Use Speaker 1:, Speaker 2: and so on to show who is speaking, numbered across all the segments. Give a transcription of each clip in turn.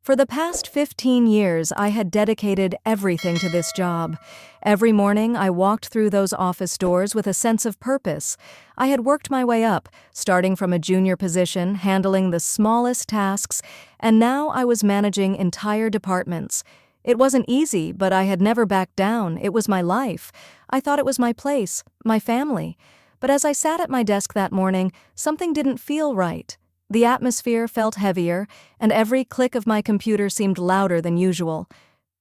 Speaker 1: For the past 15 years, I had dedicated everything to this job. Every morning, I walked through those office doors with a sense of purpose. I had worked my way up, starting from a junior position, handling the smallest tasks, and now I was managing entire departments. It wasn't easy, but I had never backed down. It was my life. I thought it was my place, my family. But as I sat at my desk that morning, something didn't feel right. The atmosphere felt heavier, and every click of my computer seemed louder than usual.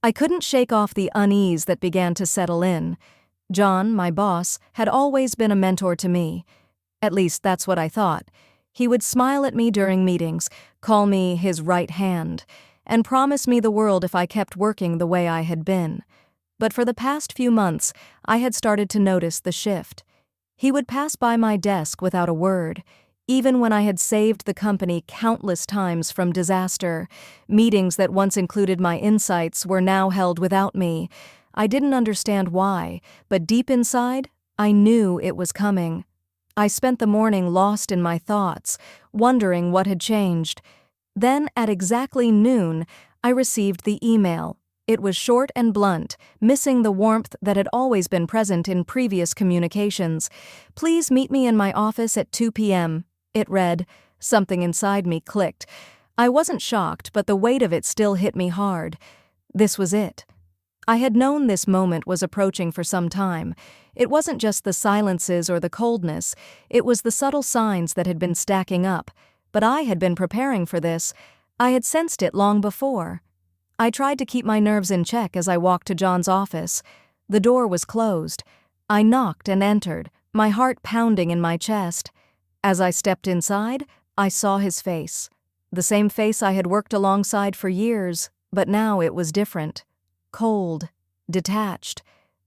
Speaker 1: I couldn't shake off the unease that began to settle in. John, my boss, had always been a mentor to me. At least that's what I thought. He would smile at me during meetings, call me his right hand, and promise me the world if I kept working the way I had been. But for the past few months, I had started to notice the shift. He would pass by my desk without a word. Even when I had saved the company countless times from disaster, meetings that once included my insights were now held without me. I didn't understand why, but deep inside, I knew it was coming. I spent the morning lost in my thoughts, wondering what had changed. Then, at exactly noon, I received the email. It was short and blunt, missing the warmth that had always been present in previous communications. "Please meet me in my office at 2 p.m., it read. Something inside me clicked. I wasn't shocked, but the weight of it still hit me hard. This was it. I had known this moment was approaching for some time. It wasn't just the silences or the coldness, it was the subtle signs that had been stacking up. But I had been preparing for this. I had sensed it long before. I tried to keep my nerves in check as I walked to John's office. The door was closed. I knocked and entered, my heart pounding in my chest. As I stepped inside, I saw his face. The same face I had worked alongside for years, but now it was different. Cold, detached.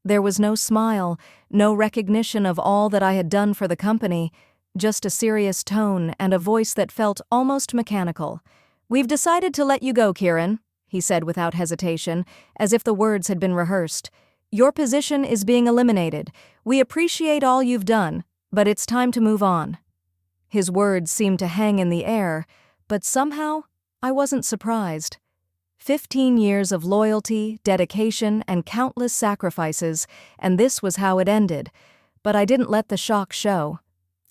Speaker 1: There was no smile, no recognition of all that I had done for the company, just a serious tone and a voice that felt almost mechanical. "We've decided to let you go, Kiran," he said without hesitation, as if the words had been rehearsed. "Your position is being eliminated. We appreciate all you've done, but it's time to move on." His words seemed to hang in the air, but somehow I wasn't surprised. 15 years of loyalty, dedication, and countless sacrifices, and this was how it ended. But I didn't let the shock show.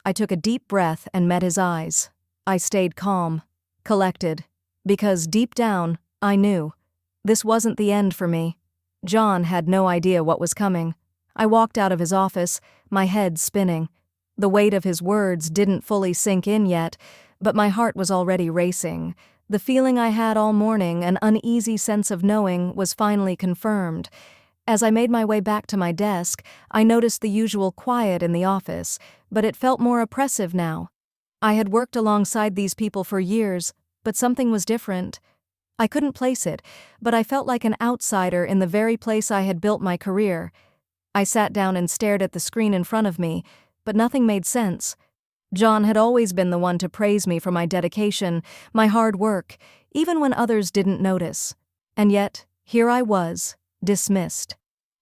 Speaker 1: I took a deep breath and met his eyes. I stayed calm, collected, because deep down, I knew. This wasn't the end for me. John had no idea what was coming. I walked out of his office, my head spinning. The weight of his words didn't fully sink in yet, but my heart was already racing. The feeling I had all morning, an uneasy sense of knowing, was finally confirmed. As I made my way back to my desk, I noticed the usual quiet in the office, but it felt more oppressive now. I had worked alongside these people for years, but something was different. I couldn't place it, but I felt like an outsider in the very place I had built my career. I sat down and stared at the screen in front of me, but nothing made sense. John had always been the one to praise me for my dedication, my hard work, even when others didn't notice. And yet, here I was, dismissed.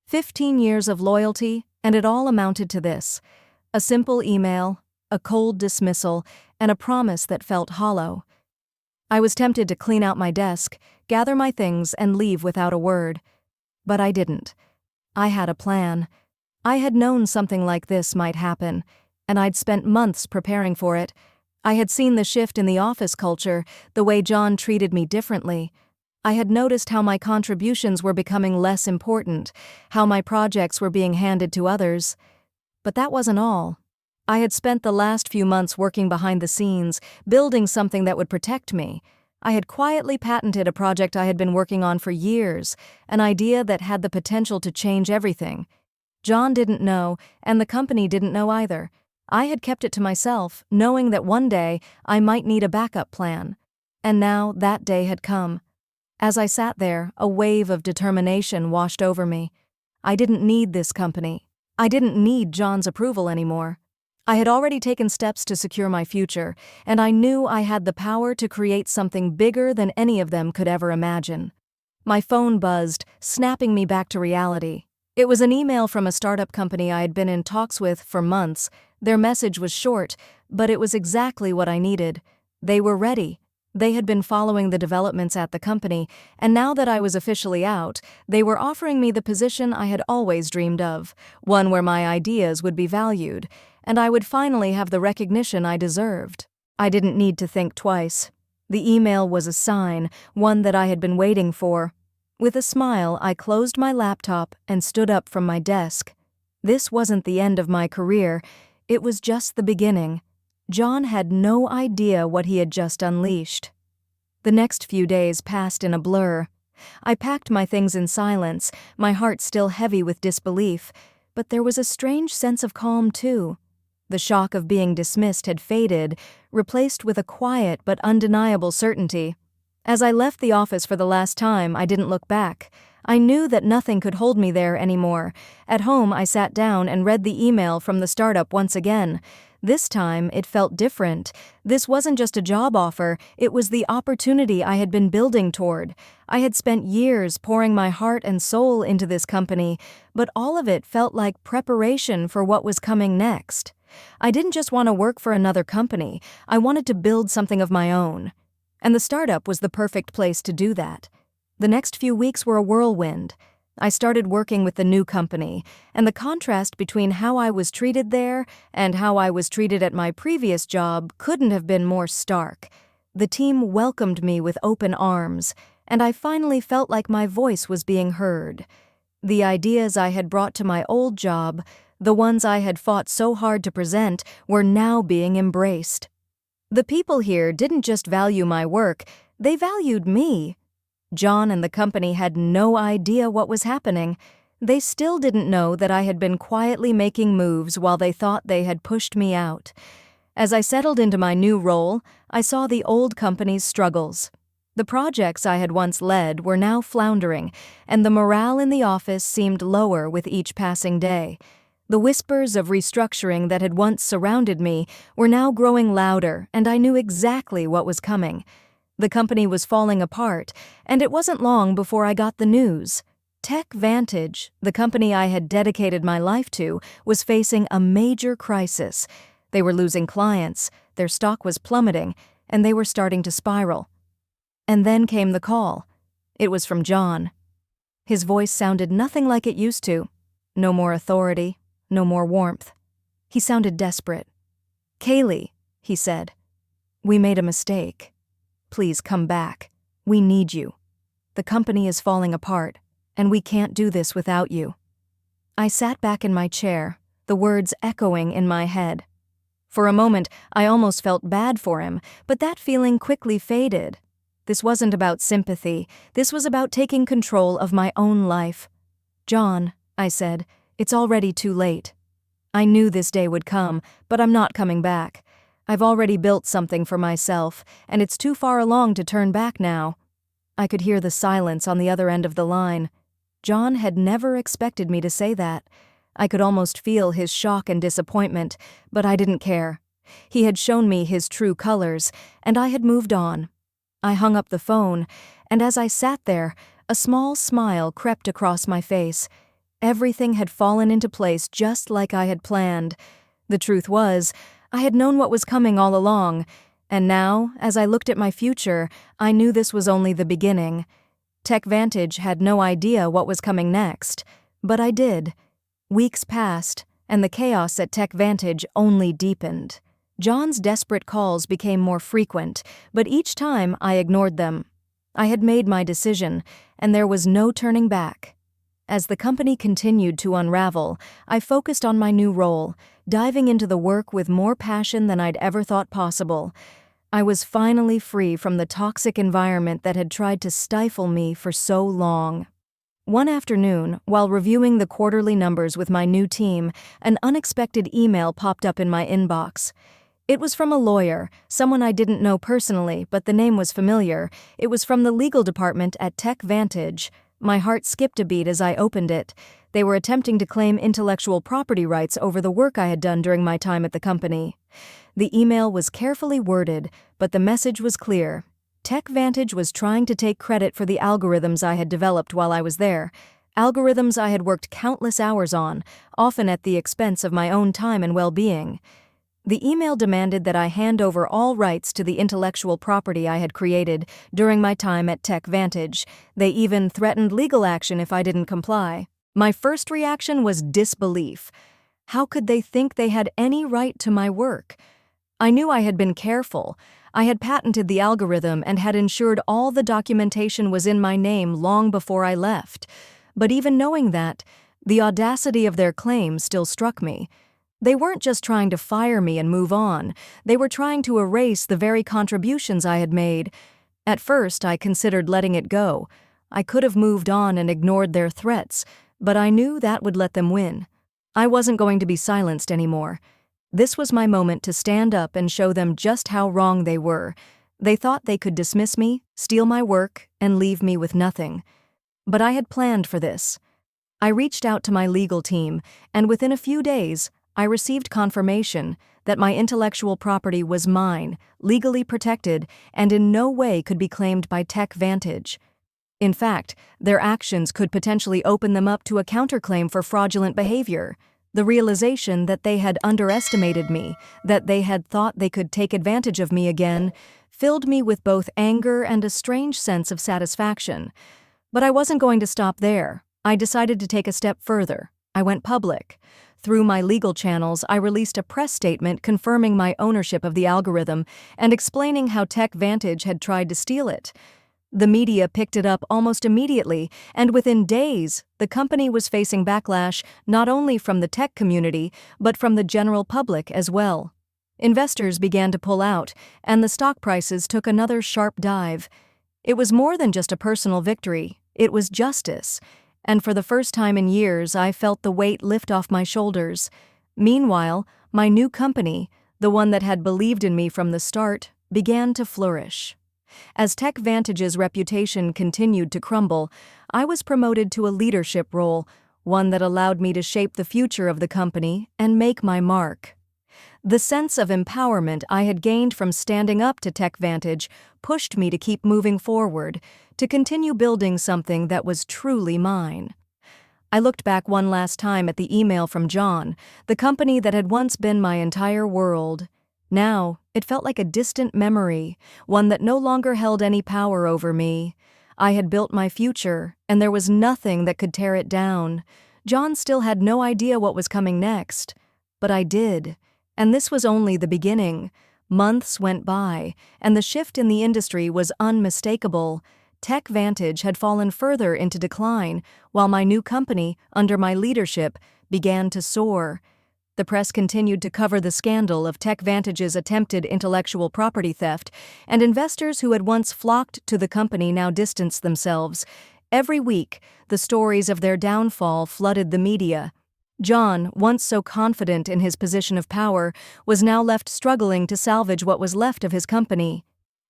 Speaker 1: 15 years of loyalty, and it all amounted to this: a simple email, a cold dismissal, and a promise that felt hollow. I was tempted to clean out my desk, gather my things, and leave without a word. But I didn't. I had a plan. I had known something like this might happen, and I'd spent months preparing for it. I had seen the shift in the office culture, the way John treated me differently. I had noticed how my contributions were becoming less important, how my projects were being handed to others. But that wasn't all. I had spent the last few months working behind the scenes, building something that would protect me. I had quietly patented a project I had been working on for years, an idea that had the potential to change everything. John didn't know, and the company didn't know either. I had kept it to myself, knowing that one day I might need a backup plan. And now that day had come. As I sat there, a wave of determination washed over me. I didn't need this company. I didn't need John's approval anymore. I had already taken steps to secure my future, and I knew I had the power to create something bigger than any of them could ever imagine. My phone buzzed, snapping me back to reality. It was an email from a startup company I had been in talks with for months. Their message was short, but it was exactly what I needed. They were ready. They had been following the developments at the company, and now that I was officially out, they were offering me the position I had always dreamed of, one where my ideas would be valued, and I would finally have the recognition I deserved. I didn't need to think twice. The email was a sign, one that I had been waiting for. With a smile, I closed my laptop and stood up from my desk. This wasn't the end of my career, it was just the beginning. John had no idea what he had just unleashed. The next few days passed in a blur. I packed my things in silence, my heart still heavy with disbelief, but there was a strange sense of calm too. The shock of being dismissed had faded, replaced with a quiet but undeniable certainty. As I left the office for the last time, I didn't look back. I knew that nothing could hold me there anymore. At home, I sat down and read the email from the startup once again. This time, it felt different. This wasn't just a job offer, it was the opportunity I had been building toward. I had spent years pouring my heart and soul into this company, but all of it felt like preparation for what was coming next. I didn't just want to work for another company, I wanted to build something of my own. And the startup was the perfect place to do that. The next few weeks were a whirlwind. I started working with the new company, and the contrast between how I was treated there and how I was treated at my previous job couldn't have been more stark. The team welcomed me with open arms, and I finally felt like my voice was being heard. The ideas I had brought to my old job, the ones I had fought so hard to present, were now being embraced. The people here didn't just value my work, they valued me. John and the company had no idea what was happening. They still didn't know that I had been quietly making moves while they thought they had pushed me out. As I settled into my new role, I saw the old company's struggles. The projects I had once led were now floundering, and the morale in the office seemed lower with each passing day. The whispers of restructuring that had once surrounded me were now growing louder, and I knew exactly what was coming. The company was falling apart, and it wasn't long before I got the news. TechVantage, the company I had dedicated my life to, was facing a major crisis. They were losing clients, their stock was plummeting, and they were starting to spiral. And then came the call. It was from John. His voice sounded nothing like it used to. No more authority. No more warmth. He sounded desperate. "Kaylee," he said, "we made a mistake. Please come back. We need you. The company is falling apart, and we can't do this without you." I sat back in my chair, the words echoing in my head. For a moment, I almost felt bad for him, but that feeling quickly faded. This wasn't about sympathy. This was about taking control of my own life. "John," I said, "it's already too late. I knew this day would come, but I'm not coming back. I've already built something for myself, and it's too far along to turn back now." I could hear the silence on the other end of the line. John had never expected me to say that. I could almost feel his shock and disappointment, but I didn't care. He had shown me his true colors, and I had moved on. I hung up the phone, and as I sat there, a small smile crept across my face. Everything had fallen into place just like I had planned. The truth was, I had known what was coming all along, and now, as I looked at my future, I knew this was only the beginning. TechVantage had no idea what was coming next, but I did. Weeks passed, and the chaos at TechVantage only deepened. John's desperate calls became more frequent, but each time I ignored them. I had made my decision, and there was no turning back. As the company continued to unravel, I focused on my new role, diving into the work with more passion than I'd ever thought possible. I was finally free from the toxic environment that had tried to stifle me for so long. One afternoon, while reviewing the quarterly numbers with my new team, an unexpected email popped up in my inbox. It was from a lawyer, someone I didn't know personally, but the name was familiar. It was from the legal department at TechVantage. My heart skipped a beat as I opened it. They were attempting to claim intellectual property rights over the work I had done during my time at the company. The email was carefully worded, but the message was clear. TechVantage was trying to take credit for the algorithms I had developed while I was there. Algorithms I had worked countless hours on, often at the expense of my own time and well-being. The email demanded that I hand over all rights to the intellectual property I had created during my time at TechVantage. They even threatened legal action if I didn't comply. My first reaction was disbelief. How could they think they had any right to my work? I knew I had been careful. I had patented the algorithm and had ensured all the documentation was in my name long before I left. But even knowing that, the audacity of their claims still struck me. They weren't just trying to fire me and move on. They were trying to erase the very contributions I had made. At first, I considered letting it go. I could have moved on and ignored their threats, but I knew that would let them win. I wasn't going to be silenced anymore. This was my moment to stand up and show them just how wrong they were. They thought they could dismiss me, steal my work, and leave me with nothing. But I had planned for this. I reached out to my legal team, and within a few days, I received confirmation that my intellectual property was mine, legally protected, and in no way could be claimed by TechVantage. In fact, their actions could potentially open them up to a counterclaim for fraudulent behavior. The realization that they had underestimated me, that they had thought they could take advantage of me again, filled me with both anger and a strange sense of satisfaction. But I wasn't going to stop there. I decided to take a step further. I went public. Through my legal channels, I released a press statement confirming my ownership of the algorithm and explaining how TechVantage had tried to steal it. The media picked it up almost immediately, and within days, the company was facing backlash not only from the tech community, but from the general public as well. Investors began to pull out, and the stock prices took another sharp dive. It was more than just a personal victory, it was justice. And for the first time in years, I felt the weight lift off my shoulders. Meanwhile, my new company, the one that had believed in me from the start, began to flourish. As TechVantage's reputation continued to crumble, I was promoted to a leadership role, one that allowed me to shape the future of the company and make my mark. The sense of empowerment I had gained from standing up to TechVantage pushed me to keep moving forward, to continue building something that was truly mine. I looked back one last time at the email from John, the company that had once been my entire world. Now, it felt like a distant memory, one that no longer held any power over me. I had built my future, and there was nothing that could tear it down. John still had no idea what was coming next. But I did. And this was only the beginning. Months went by, and the shift in the industry was unmistakable. TechVantage had fallen further into decline, while my new company, under my leadership, began to soar. The press continued to cover the scandal of TechVantage's attempted intellectual property theft, and investors who had once flocked to the company now distanced themselves. Every week, the stories of their downfall flooded the media. John, once so confident in his position of power, was now left struggling to salvage what was left of his company.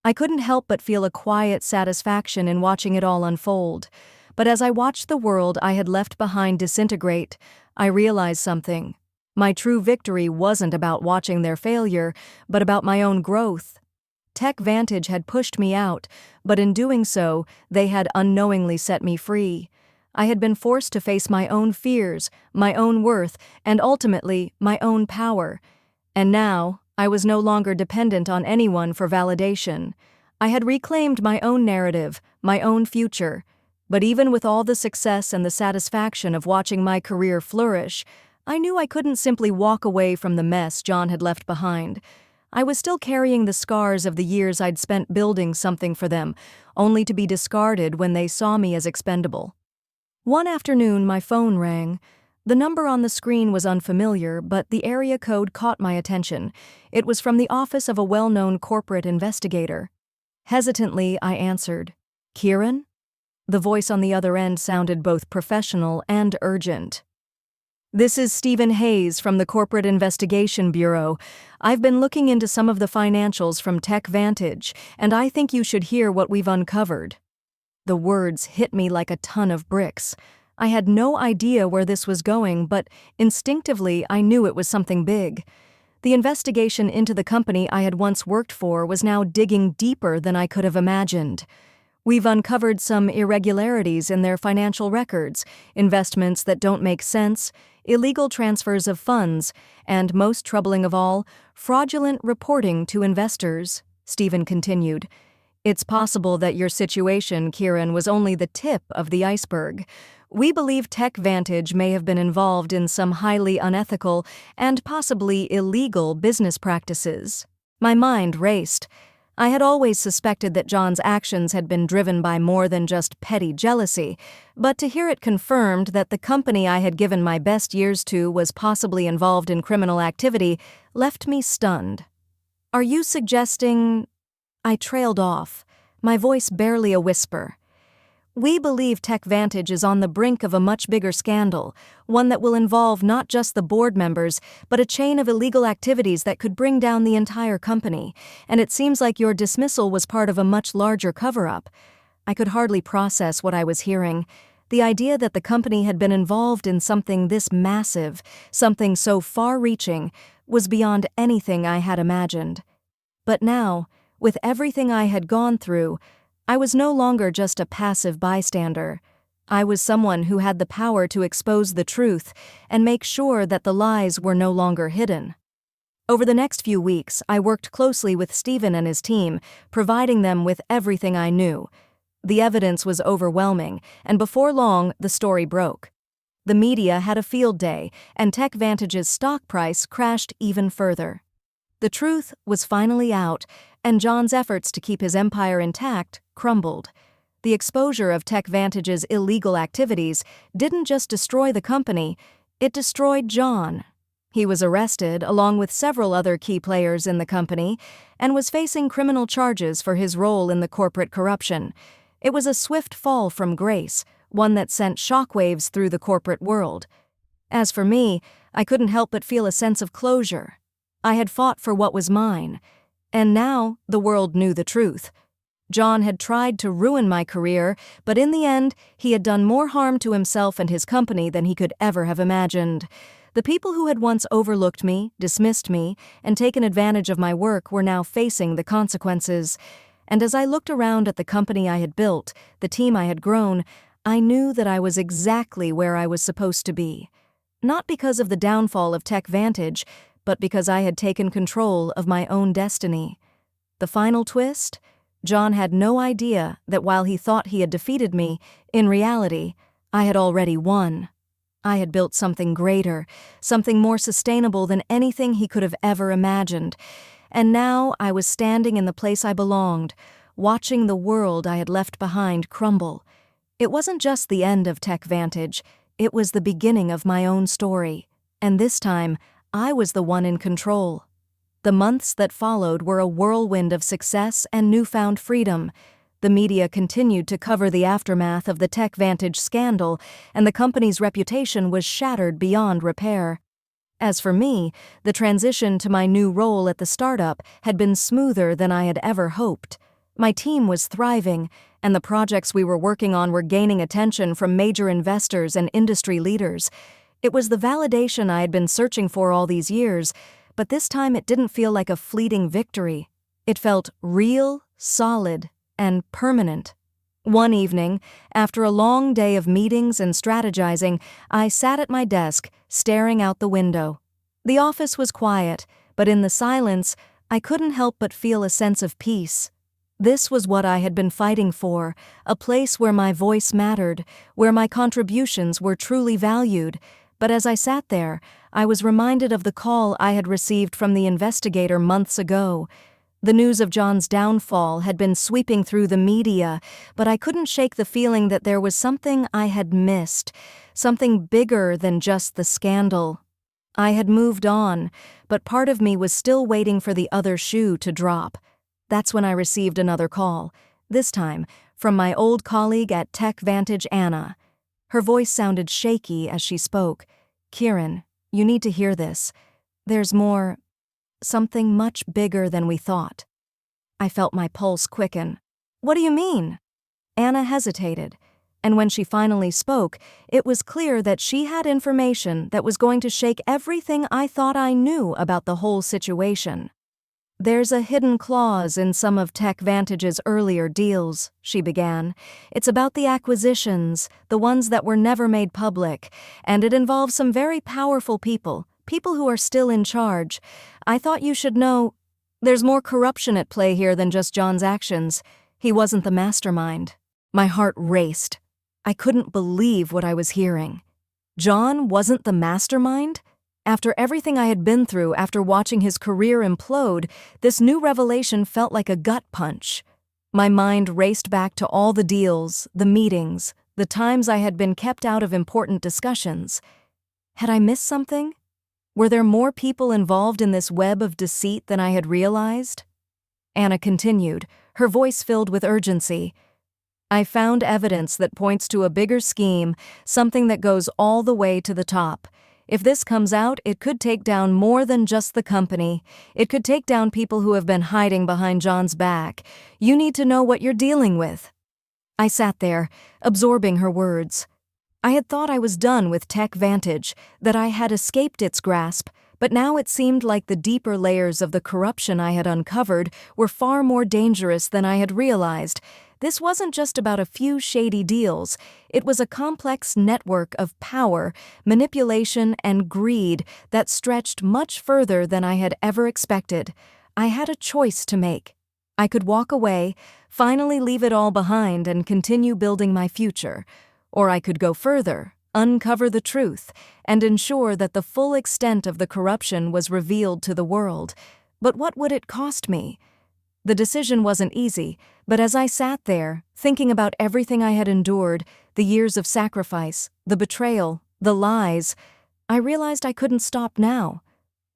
Speaker 1: I couldn't help but feel a quiet satisfaction in watching it all unfold. But as I watched the world I had left behind disintegrate, I realized something. My true victory wasn't about watching their failure, but about my own growth. TechVantage had pushed me out, but in doing so, they had unknowingly set me free. I had been forced to face my own fears, my own worth, and ultimately, my own power. And now, I was no longer dependent on anyone for validation. I had reclaimed my own narrative, my own future. But even with all the success and the satisfaction of watching my career flourish, I knew I couldn't simply walk away from the mess John had left behind. I was still carrying the scars of the years I'd spent building something for them, only to be discarded when they saw me as expendable. One afternoon, my phone rang. The number on the screen was unfamiliar, but the area code caught my attention. It was from the office of a well-known corporate investigator. Hesitantly, I answered, "Kiran?" The voice on the other end sounded both professional and urgent. "This is Stephen Hayes from the Corporate Investigation Bureau. I've been looking into some of the financials from TechVantage, and I think you should hear what we've uncovered." The words hit me like a ton of bricks. I had no idea where this was going, but instinctively I knew it was something big. The investigation into the company I had once worked for was now digging deeper than I could have imagined. We've uncovered some irregularities in their financial records, investments that don't make sense, illegal transfers of funds, and, most troubling of all, fraudulent reporting to investors, Stephen continued. It's possible that your situation, Kiran, was only the tip of the iceberg. We believe TechVantage may have been involved in some highly unethical and possibly illegal business practices. My mind raced. I had always suspected that John's actions had been driven by more than just petty jealousy, but to hear it confirmed that the company I had given my best years to was possibly involved in criminal activity left me stunned. Are you suggesting... I trailed off, my voice barely a whisper. We believe TechVantage is on the brink of a much bigger scandal, one that will involve not just the board members, but a chain of illegal activities that could bring down the entire company, and it seems like your dismissal was part of a much larger cover-up. I could hardly process what I was hearing. The idea that the company had been involved in something this massive, something so far-reaching, was beyond anything I had imagined. But now, with everything I had gone through, I was no longer just a passive bystander. I was someone who had the power to expose the truth and make sure that the lies were no longer hidden. Over the next few weeks, I worked closely with Stephen and his team, providing them with everything I knew. The evidence was overwhelming, and before long, the story broke. The media had a field day, and TechVantage's stock price crashed even further. The truth was finally out, and John's efforts to keep his empire intact crumbled. The exposure of TechVantage's illegal activities didn't just destroy the company, it destroyed John. He was arrested along with several other key players in the company and was facing criminal charges for his role in the corporate corruption. It was a swift fall from grace, one that sent shockwaves through the corporate world. As for me, I couldn't help but feel a sense of closure. I had fought for what was mine, and now the world knew the truth. John had tried to ruin my career, but in the end, he had done more harm to himself and his company than he could ever have imagined. The people who had once overlooked me, dismissed me, and taken advantage of my work were now facing the consequences. And as I looked around at the company I had built, the team I had grown, I knew that I was exactly where I was supposed to be. Not because of the downfall of TechVantage, but because I had taken control of my own destiny. The final twist? John had no idea that while he thought he had defeated me, in reality, I had already won. I had built something greater, something more sustainable than anything he could have ever imagined. And now I was standing in the place I belonged, watching the world I had left behind crumble. It wasn't just the end of TechVantage, it was the beginning of my own story. And this time, I was the one in control. The months that followed were a whirlwind of success and newfound freedom. The media continued to cover the aftermath of the TechVantage scandal, and the company's reputation was shattered beyond repair. As for me, the transition to my new role at the startup had been smoother than I had ever hoped. My team was thriving, and the projects we were working on were gaining attention from major investors and industry leaders. It was the validation I had been searching for all these years, but this time it didn't feel like a fleeting victory. It felt real, solid, and permanent. One evening, after a long day of meetings and strategizing, I sat at my desk, staring out the window. The office was quiet, but in the silence, I couldn't help but feel a sense of peace. This was what I had been fighting for, a place where my voice mattered, where my contributions were truly valued. But as I sat there, I was reminded of the call I had received from the investigator months ago. The news of John's downfall had been sweeping through the media, but I couldn't shake the feeling that there was something I had missed, something bigger than just the scandal. I had moved on, but part of me was still waiting for the other shoe to drop. That's when I received another call, this time from my old colleague at TechVantage, Anna. Her voice sounded shaky as she spoke. "Kiran, you need to hear this. There's more, something much bigger than we thought." I felt my pulse quicken. "What do you mean?" Anna hesitated, and when she finally spoke, it was clear that she had information that was going to shake everything I thought I knew about the whole situation. "There's a hidden clause in some of TechVantage's earlier deals," she began. "It's about the acquisitions, the ones that were never made public, and it involves some very powerful people who are still in charge. I thought you should know there's more corruption at play here than just John's actions. He wasn't the mastermind." My heart raced. I couldn't believe what I was hearing. John wasn't the mastermind? After everything I had been through, after watching his career implode, this new revelation felt like a gut punch. My mind raced back to all the deals, the meetings, the times I had been kept out of important discussions. Had I missed something? Were there more people involved in this web of deceit than I had realized? Anna continued, her voice filled with urgency. "I found evidence that points to a bigger scheme, something that goes all the way to the top. If this comes out, it could take down more than just the company. It could take down people who have been hiding behind John's back. You need to know what you're dealing with." I sat there, absorbing her words. I had thought I was done with TechVantage, that I had escaped its grasp, but now it seemed like the deeper layers of the corruption I had uncovered were far more dangerous than I had realized. This wasn't just about a few shady deals. It was a complex network of power, manipulation, and greed that stretched much further than I had ever expected. I had a choice to make. I could walk away, finally leave it all behind and continue building my future. Or I could go further, uncover the truth, and ensure that the full extent of the corruption was revealed to the world. But what would it cost me? The decision wasn't easy, but as I sat there, thinking about everything I had endured, the years of sacrifice, the betrayal, the lies, I realized I couldn't stop now.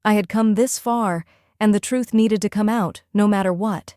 Speaker 1: I had come this far, and the truth needed to come out, no matter what.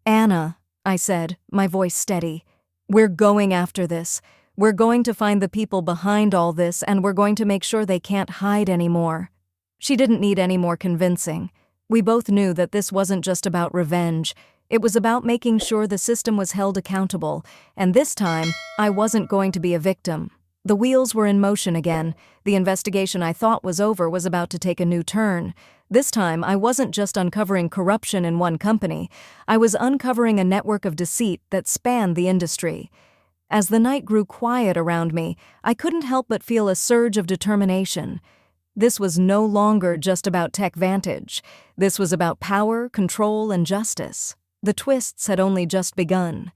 Speaker 1: "Anna," I said, my voice steady, "we're going after this. We're going to find the people behind all this, and we're going to make sure they can't hide anymore." She didn't need any more convincing. We both knew that this wasn't just about revenge. It was about making sure the system was held accountable, and this time, I wasn't going to be a victim. The wheels were in motion again. The investigation I thought was over was about to take a new turn. This time, I wasn't just uncovering corruption in one company. I was uncovering a network of deceit that spanned the industry. As the night grew quiet around me, I couldn't help but feel a surge of determination. This was no longer just about TechVantage. This was about power, control, and justice. The twists had only just begun.